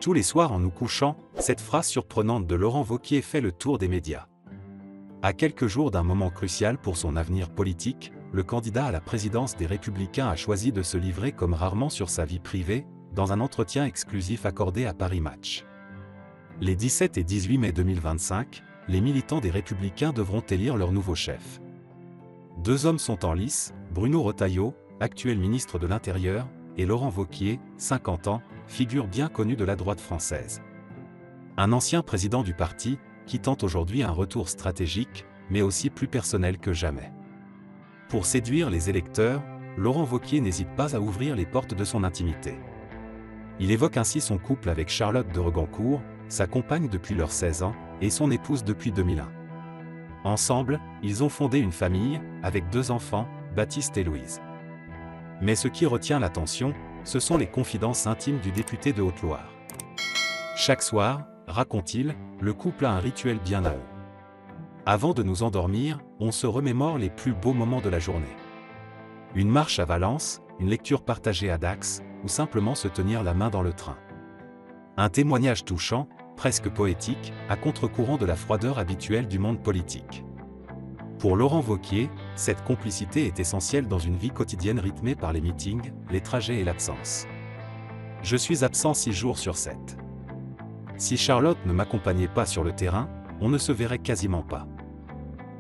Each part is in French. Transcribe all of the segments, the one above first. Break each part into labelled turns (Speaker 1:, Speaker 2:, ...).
Speaker 1: Tous les soirs en nous couchant, cette phrase surprenante de Laurent Wauquiez fait le tour des médias. À quelques jours d'un moment crucial pour son avenir politique, le candidat à la présidence des Républicains a choisi de se livrer comme rarement sur sa vie privée, dans un entretien exclusif accordé à Paris Match. Les 17 et 18 mai 2025, les militants des Républicains devront élire leur nouveau chef. Deux hommes sont en lice, Bruno Retailleau, actuel ministre de l'Intérieur, et Laurent Wauquiez, 50 ans, figure bien connue de la droite française. Un ancien président du parti, qui tente aujourd'hui un retour stratégique, mais aussi plus personnel que jamais. Pour séduire les électeurs, Laurent Wauquiez n'hésite pas à ouvrir les portes de son intimité. Il évoque ainsi son couple avec Charlotte de Regancourt, sa compagne depuis leurs 16 ans, et son épouse depuis 2001. Ensemble, ils ont fondé une famille, avec deux enfants, Baptiste et Louise. Mais ce qui retient l'attention, ce sont les confidences intimes du député de Haute-Loire. Chaque soir, raconte-t-il, le couple a un rituel bien à eux. Avant de nous endormir, on se remémore les plus beaux moments de la journée. Une marche à Valence, une lecture partagée à Dax, ou simplement se tenir la main dans le train. Un témoignage touchant, presque poétique, à contre-courant de la froideur habituelle du monde politique. Pour Laurent Wauquiez, cette complicité est essentielle dans une vie quotidienne rythmée par les meetings, les trajets et l'absence. Je suis absent 6 jours sur 7. Si Charlotte ne m'accompagnait pas sur le terrain, on ne se verrait quasiment pas.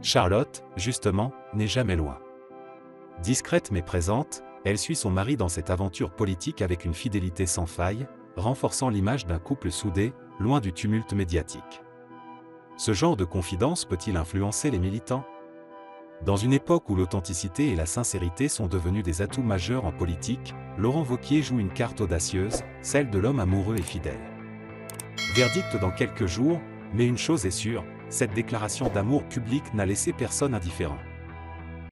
Speaker 1: Charlotte, justement, n'est jamais loin. Discrète mais présente, elle suit son mari dans cette aventure politique avec une fidélité sans faille, renforçant l'image d'un couple soudé, loin du tumulte médiatique. Ce genre de confidence peut-il influencer les militants ? Dans une époque où l'authenticité et la sincérité sont devenus des atouts majeurs en politique, Laurent Wauquiez joue une carte audacieuse, celle de l'homme amoureux et fidèle. Verdict dans quelques jours, mais une chose est sûre, cette déclaration d'amour public n'a laissé personne indifférent.